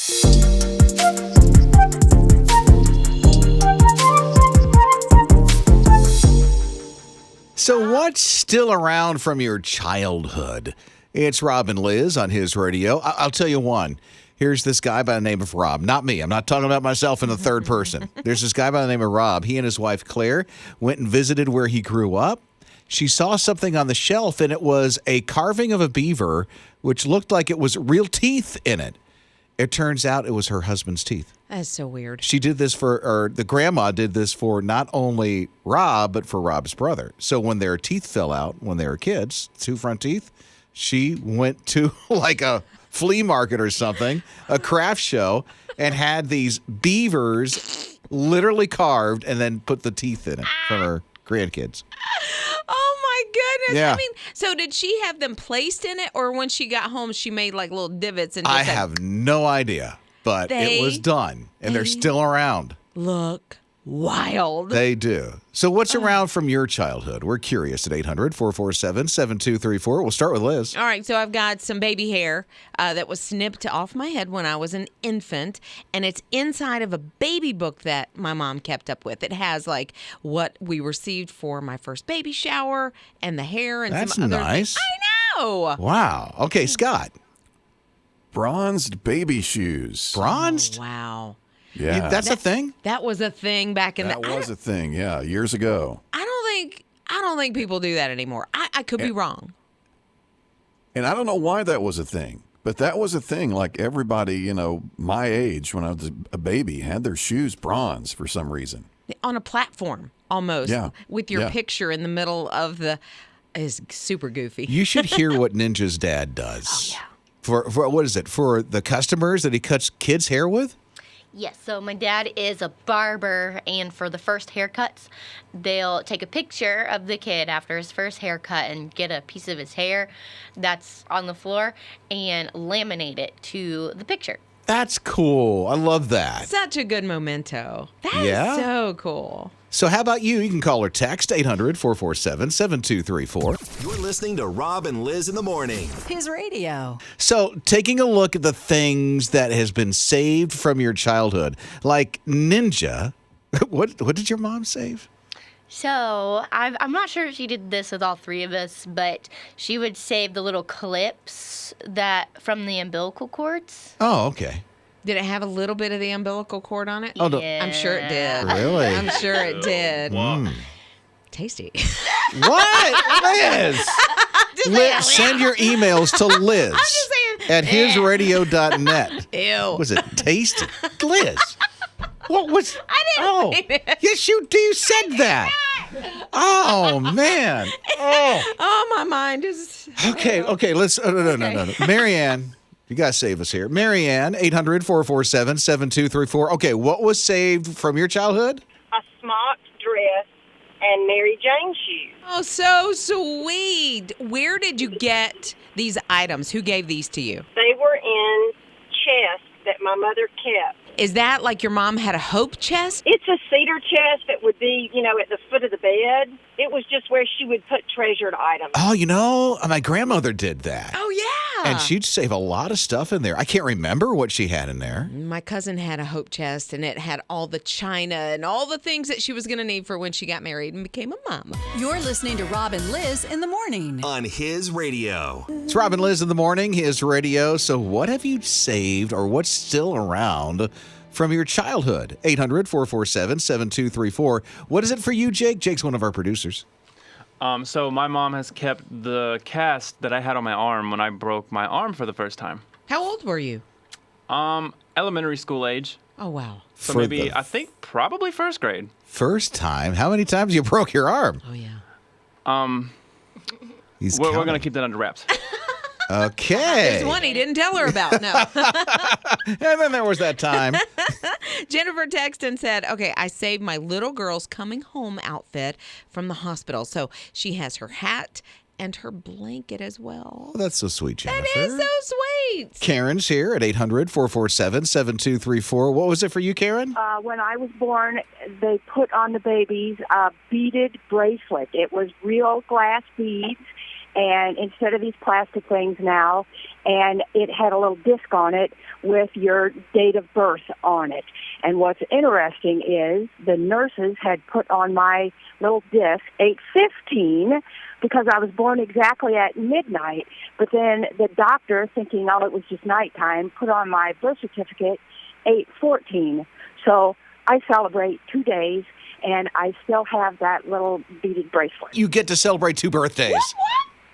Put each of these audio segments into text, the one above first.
So what's still around from your childhood? It's Rob and Lizz on His Radio. I'll tell you one. Here's this guy by the name of Rob. Not me. I'm not talking about myself in the third person. There's this guy by the name of Rob. He and his wife, Claire, went and visited where he grew up. She saw something on the shelf, and it was a carving of a beaver, which looked like it was real teeth in it. It turns out it was her husband's teeth. That's so weird. She did this or the grandma did this for not only Rob, but for Rob's brother. So when their teeth fell out, when they were kids, 2 front teeth, she went to like a flea market or something, a craft show, and had these beavers literally carved and then put the teeth in it for her grandkids. Oh my goodness. Yeah. I mean, so did she have them placed in it, or when she got home she made like little divots and just I have no idea, but it was done, and they're still around. Look wild. They do. So what's around from your childhood? We're curious at 800-447-7234. We'll start with Liz. All right, so I've got some baby hair that was snipped off my head when I was an infant, and it's inside of a baby book that my mom kept up with. It has like what we received for my first baby shower and the hair and That's some other nice. things. I know. Wow. Okay, Scott. Bronzed baby shoes. Bronzed? Oh, wow. Yeah. That's a thing? That was a thing back in that the was a thing, yeah, years ago. I don't think people do that anymore. I could be wrong. And I don't know why that was a thing, but that was a thing. Like everybody, my age when I was a baby had their shoes bronze for some reason. On a platform, almost. Yeah. With your Yeah. picture in the middle of the... Is super goofy. You should hear what Ninja's dad does. Oh, yeah. For what is it? For the customers that he cuts kids' hair with? Yes, so my dad is a barber, and for the first haircuts, they'll take a picture of the kid after his first haircut and get a piece of his hair that's on the floor and laminate it to the picture. That's cool. I love that. Such a good memento. That Yeah? is so cool. So how about you? You can call or text 800-447-7234. You're listening to Rob and Lizz in the morning. His radio. So taking a look at the things that has been saved from your childhood, like Ninja. What did your mom save? So I'm not sure if she did this with all three of us, but she would save the little clips that from the umbilical cords. Oh, okay. Did it have a little bit of the umbilical cord on it? Oh, no. I'm sure it did. Really? I'm sure it did. Tasty. What? Liz! Send your emails to Liz at hisradio.net. Ew. Was it tasty? Liz. What was... I didn't say that. Yes, you do. You said that. Oh, man. Oh. Oh, my mind is... Okay. Let's... No. Marianne, you got to save us here. Marianne, 800-447-7234. Okay, what was saved from your childhood? A smock dress and Mary Jane shoes. Oh, so sweet. Where did you get these items? Who gave these to you? They were in chests that my mother kept. Is that like your mom had a hope chest? It's a cedar chest that would be, at the foot of the bed. It was just where she would put treasured items. Oh, my grandmother did that. Oh, yeah. And she'd save a lot of stuff in there. I can't remember what she had in there. My cousin had a hope chest, and it had all the china and all the things that she was going to need for when she got married and became a mom. You're listening to Rob and Lizz in the morning. On His Radio. It's Rob and Liz in the morning, His Radio. So what have you saved or what's still around from your childhood? 800-447-7234. What is it for you, Jake? Jake's one of our producers. So my mom has kept the cast that I had on my arm when I broke my arm for the first time. How old were you? Elementary school age. Oh, wow. So For maybe, the I think probably first grade. First time? How many times you broke your arm? Oh, yeah. He's We're counting. going to keep that under wraps. Okay. There's one he didn't tell her about. No. And then there was that time. Jennifer texted and said, okay, I saved my little girl's coming home outfit from the hospital. So she has her hat and her blanket as well. Oh, that's so sweet, Jennifer. That is so sweet. Karen's here at 800-447-7234. What was it for you, Karen? When I was born, they put on the babies a beaded bracelet. It was real glass beads, and instead of these plastic things now, and it had a little disc on it with your date of birth on it. And what's interesting is the nurses had put on my little disc 8:15 because I was born exactly at midnight. But then the doctor, thinking, oh, it was just nighttime, put on my birth certificate 8:14. So I celebrate 2 days, and I still have that little beaded bracelet. You get to celebrate 2 birthdays.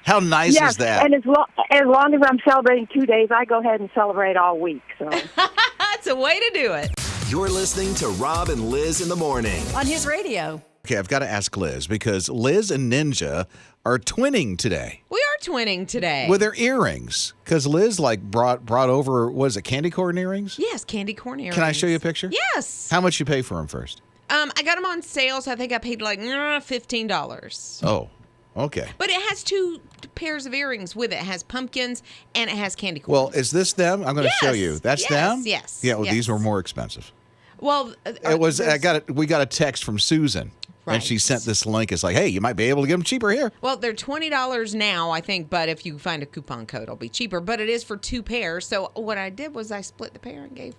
How nice Yes, is that? and as long as I'm celebrating 2 days, I go ahead and celebrate all week. So That's a way to do it. You're listening to Rob and Liz in the morning. On his radio. Okay, I've got to ask Liz because Liz and Ninja are twinning today We are twinning today. with their earrings. Because Liz brought over, what is it, candy corn earrings? Yes, candy corn earrings. Can I show you a picture? Yes. How much you pay for them first? I got them on sale, so I think I paid like $15. Oh, okay. But it has 2 pairs of earrings with it. It has pumpkins and it has candy corn. Well, is this them? I'm going to show you. That's Yes, them? yes, Yeah, well, yes. these were more expensive. Well, It was. We got a text from Susan, and she Right. sent this link. It's like, hey, you might be able to get them cheaper here. Well, they're $20 now, I think, but if you find a coupon code, it'll be cheaper. But it is for 2 pairs. So what I did was I split the pair and gave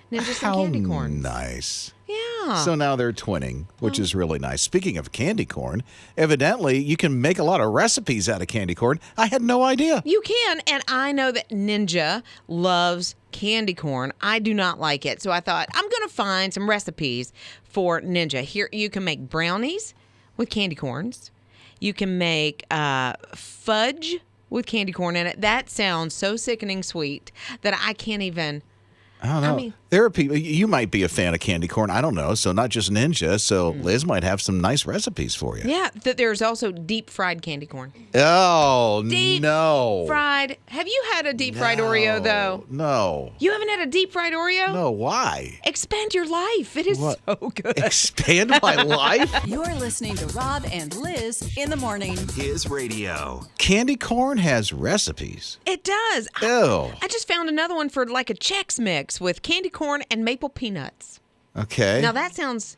Ninja some How candy corn. nice. Yeah. So now they're twinning, which is really nice. Speaking of candy corn, evidently you can make a lot of recipes out of candy corn. I had no idea. You can, and I know that Ninja loves candy corn. I do not like it, so I thought I'm going to find some recipes for Ninja. Here, you can make brownies with candy corns. You can make fudge with candy corn in it. That sounds so sickening sweet that I can't even. I don't know. There are people, you might be a fan of candy corn. I don't know. So not just Ninja. So Liz might have some nice recipes for you. Yeah, there's also deep fried candy corn. Oh, Deep no. fried. Have you had a deep fried Oreo, though? No. You haven't had a deep fried Oreo? No, why? Expand your life. It is What? so good. Expand my life? You're listening to Rob and Liz in the morning. His radio. Candy corn has recipes. It does. Ew. I just found another one for like a Chex Mix with candy corn and maple peanuts. Okay. Now that sounds,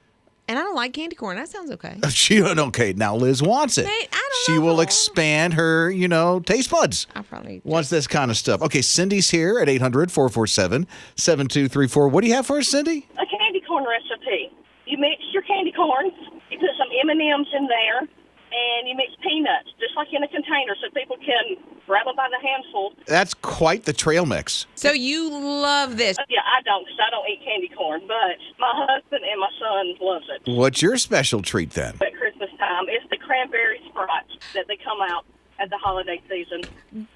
and I don't like candy corn. That sounds okay. Okay, now Liz wants it. I don't She know. will expand her, taste buds. I'll probably. Wants this kind of stuff. Okay, Cindy's here at 800-447-7234. What do you have for us, Cindy? A candy corn recipe. You mix your candy corns, you put some M&Ms in there, and you mix peanuts, just like in a container, so people can grab them by the handful. That's quite the trail mix. So you love this. Yeah, I don't, because I don't eat candy corn, but my husband and my son loves it. What's your special treat then? At Christmas time, it's the cranberry sprites that they come out at the holiday season.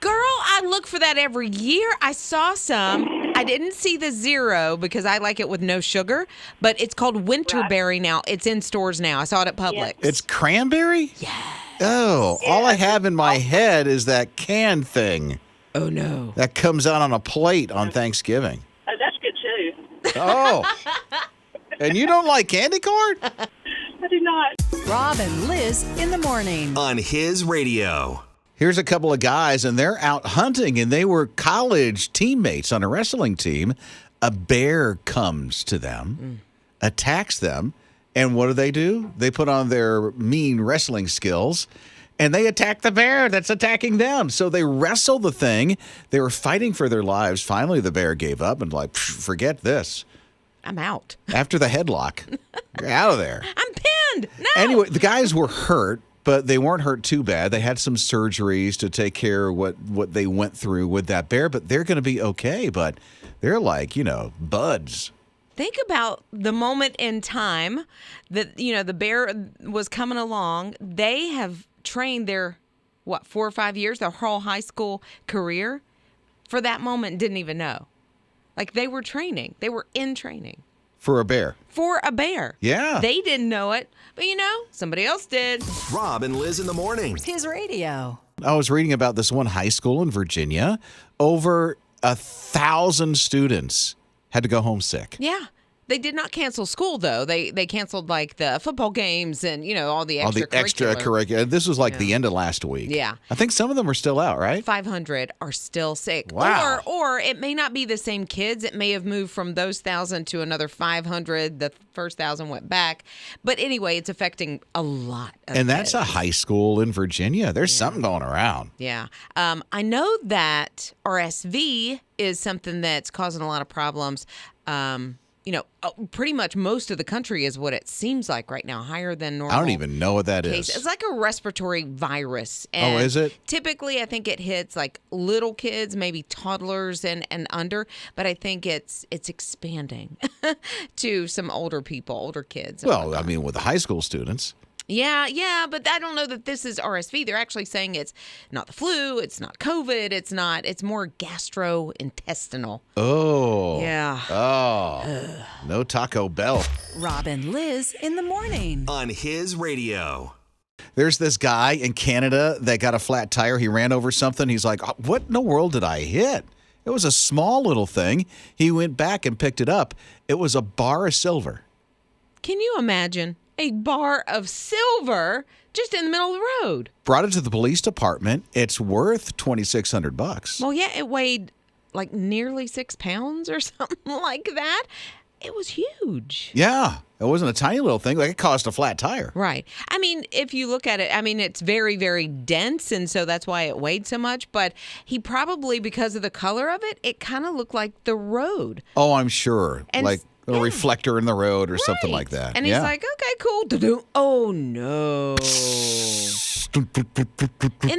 Girl, I look for that every year. I saw some. I didn't see the 0 because I like it with no sugar, but it's called Winterberry now. It's in stores now. I saw it at Publix. It's cranberry? Yeah. Oh, all I have in my head is that can thing Oh, no. that comes out on a plate on Thanksgiving. Oh, that's good, too. Oh. And you don't like candy corn? I do not. Rob and Liz in the morning. On his radio. Here's a couple of guys, and they're out hunting, and they were college teammates on a wrestling team. A bear comes to them, attacks them, and what do? They put on their mean wrestling skills, and they attack the bear that's attacking them. So they wrestle the thing. They were fighting for their lives. Finally, the bear gave up and forget this. I'm out. After the headlock, you're out of there. I'm pinned. No. Anyway, the guys were hurt, but they weren't hurt too bad. They had some surgeries to take care of what they went through with that bear, but they're going to be okay. But they're like, buds. Think about the moment in time that, the bear was coming along. They have trained their, 4 or 5 years, their whole high school career for that moment and didn't even know. Like they were training. They were in training. For a bear. For a bear. Yeah. They didn't know it, but somebody else did. Rob and Liz in the morning. His radio. I was reading about this one high school in Virginia. Over 1,000 students had to go home sick. Yeah. They did not cancel school, though. They canceled, like, the football games and, all the extracurricular. This was like the end of last week. Yeah. I think some of them are still out, right? 500 are still sick. Wow. Or it may not be the same kids. It may have moved from those 1,000 to another 500. The first 1,000 went back. But anyway, it's affecting a lot of And that's kids. a high school in Virginia. There's something going around. Yeah. I know that RSV is something that's causing a lot of problems. Pretty much most of the country is what it seems like right now, higher than normal. I don't even know what that is. It's like a respiratory virus. And is it? Typically, I think it hits like little kids, maybe toddlers and under, but I think it's expanding to some older people, older kids. Well, I mean, with the high school students. Yeah, but I don't know that this is RSV. They're actually saying it's not the flu, it's not COVID, it's more gastrointestinal. Oh. Yeah. Oh. No Taco Bell. Rob and Lizz in the morning. On His Radio. There's this guy in Canada that got a flat tire. He ran over something. He's like, what in the world did I hit? It was a small little thing. He went back and picked it up. It was a bar of silver. Can you imagine? A bar of silver just in the middle of the road. Brought it to the police department. It's worth $2,600. Well, yeah, it weighed like nearly 6 pounds or something like that. It was huge. Yeah. It wasn't a tiny little thing. Like it cost a flat tire. Right. I mean, if you look at it, it's very, very dense, and so that's why it weighed so much. But he probably, because of the color of it, it kind of looked like the road. Oh, I'm sure. And like a reflector in the road or something like that. And he's like, okay, cool. Oh, no. Isn't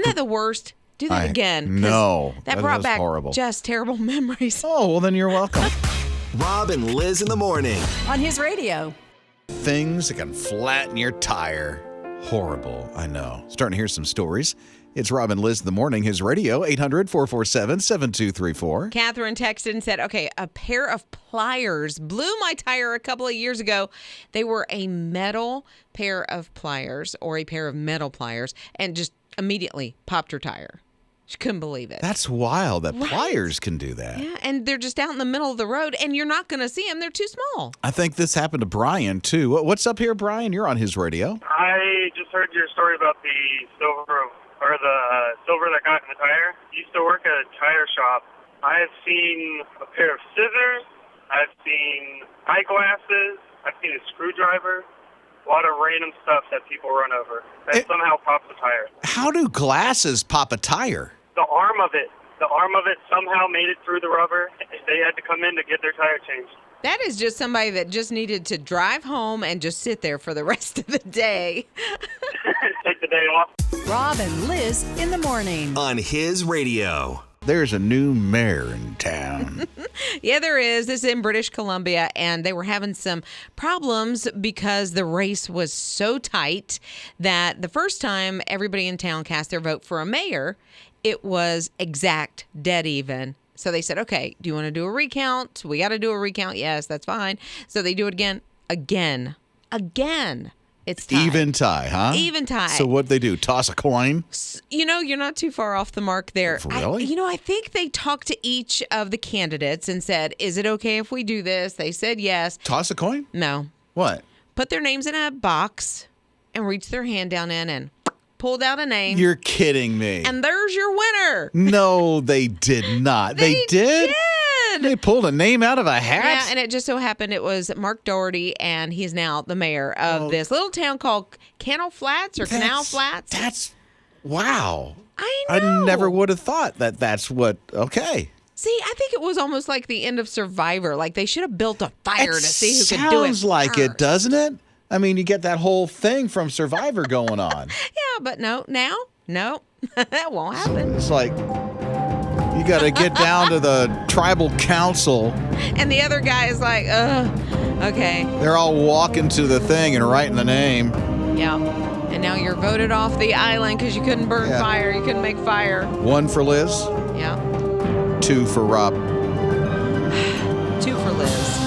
that the worst? Do that again. 'cause No. That brought back horrible. just terrible memories. Oh, well, then you're welcome. Rob and Lizz in the morning. On His Radio. Things that can flatten your tire. Horrible. I know. Starting to hear some stories. It's Rob and Lizz in the morning. His radio, 800-447-7234. Catherine texted and said, okay, a pair of pliers blew my tire a couple of years ago. They were a metal pair of pliers or a pair of metal pliers and just immediately popped her tire. She couldn't believe it. That's wild that pliers can do that. Yeah, and they're just out in the middle of the road, and you're not going to see them. They're too small. I think this happened to Brian, too. What's up here, Brian? You're on His radio. I just heard your story about the silver that got in the tire. I used to work at a tire shop. I have seen a pair of scissors. I've seen eyeglasses. I've seen a screwdriver. A lot of random stuff that people run over that somehow pops the tire. How do glasses pop a tire? The arm of it somehow made it through the rubber. They had to come in to get their tire changed. That is just somebody that just needed to drive home and just sit there for the rest of the day. Take the day off. Rob and Lizz in the morning. On His Radio. There's a new mayor in town. Yeah, there is. This is in British Columbia, and they were having some problems because the race was so tight that the first time everybody in town cast their vote for a mayor, it was exact dead even. So they said, okay, do you want to do a recount? We got to do a recount. Yes, that's fine. So they do it again. It's tied. Even tie, huh? Even tie. So what'd they do? Toss a coin? You're not too far off the mark there. Really? I think they talked to each of the candidates and said, is it okay if we do this? They said yes. Toss a coin? No. What? Put their names in a box and reach their hand down in and pulled out a name. You're kidding me. And there's your winner. No, they did not. They did? They pulled a name out of a hat? Yeah, and it just so happened it was Mark Doherty, and he's now the mayor of this little town called Canal Flats. That's, wow. I know. I never would have thought that's what, okay. See, I think it was almost like the end of Survivor. Like they should have built a fire to see who could do it Sounds like first. it, doesn't it? I mean, you get that whole thing from Survivor going on. Yeah, but no, that won't happen. It's like you got to get down to the tribal council. And the other guy is like, okay. They're all walking to the thing and writing the name. Yeah. And now you're voted off the island because you couldn't burn fire. You couldn't make fire. 1 for Liz. Yeah. 2 for Rob. 2 for Liz.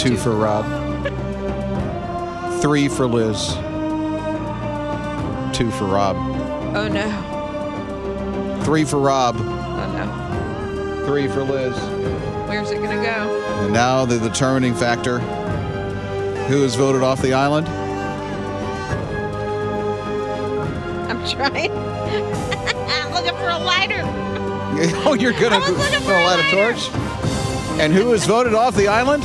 2 for Rob. 3 for Liz. 2 for Rob. Oh, no. 3 for Rob. Oh, no. 3 for Liz. Where's it going to go? And now the determining factor. Who is voted off the island? I'm trying. I'm looking for a lighter. Oh, you're going to light a torch? And who is voted off the island?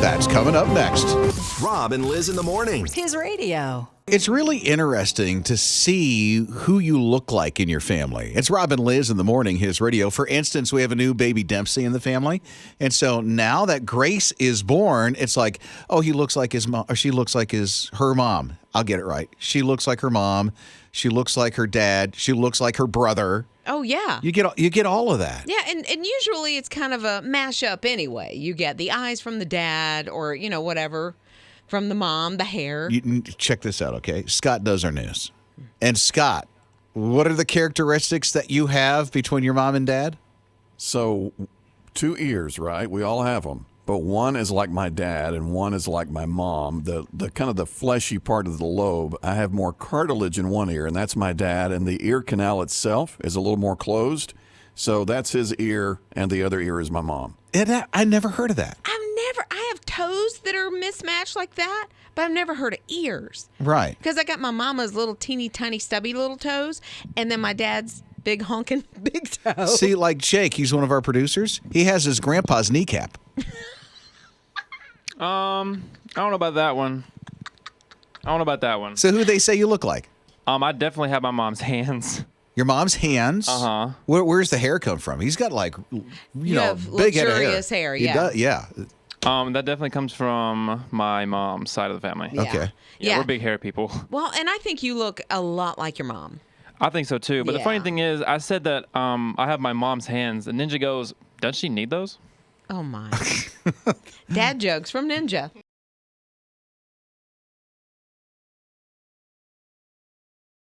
That's coming up next. Rob and Lizz in the morning. His radio. It's really interesting to see who you look like in your family. It's Rob and Lizz in the morning, his radio. For instance, we have a new baby Dempsey in the family. And so now that Grace is born, it's like, oh, he looks like his mom, or she looks like her mom. I'll get it right. She looks like her mom. She looks like her dad. She looks like her brother. Oh, yeah. You get all of that. Yeah, and usually it's kind of a mashup anyway. You get the eyes from the dad or, whatever, from the mom, the hair. Check this out, okay? Scott does our news. And Scott, what are the characteristics that you have between your mom and dad? So 2 ears, right? We all have them. But one is like my dad and one is like my mom. The kind of the fleshy part of the lobe, I have more cartilage in one ear, and that's my dad. And the ear canal itself is a little more closed. So that's his ear, and the other ear is my mom. And I never heard of that. I have toes that are mismatched like that, but I've never heard of ears. Right. Because I got my mama's little teeny tiny stubby little toes, and then my dad's big honking big toe. See, like Jake, he's one of our producers. He has his grandpa's kneecap. I don't know about that one. So who they say you look like? I definitely have my mom's hands. Your mom's hands? Uh-huh. Where's the hair come from? He's got like, have big head of luxurious hair, He yeah. does, yeah. That definitely comes from my mom's side of the family. Yeah. Okay. Yeah, we're big hair people. Well, and I think you look a lot like your mom. I think so too. But the funny Yeah. thing is, I said that I have my mom's hands, and Ninja goes, "Does she need those?" Oh, my. Dad jokes from Ninja.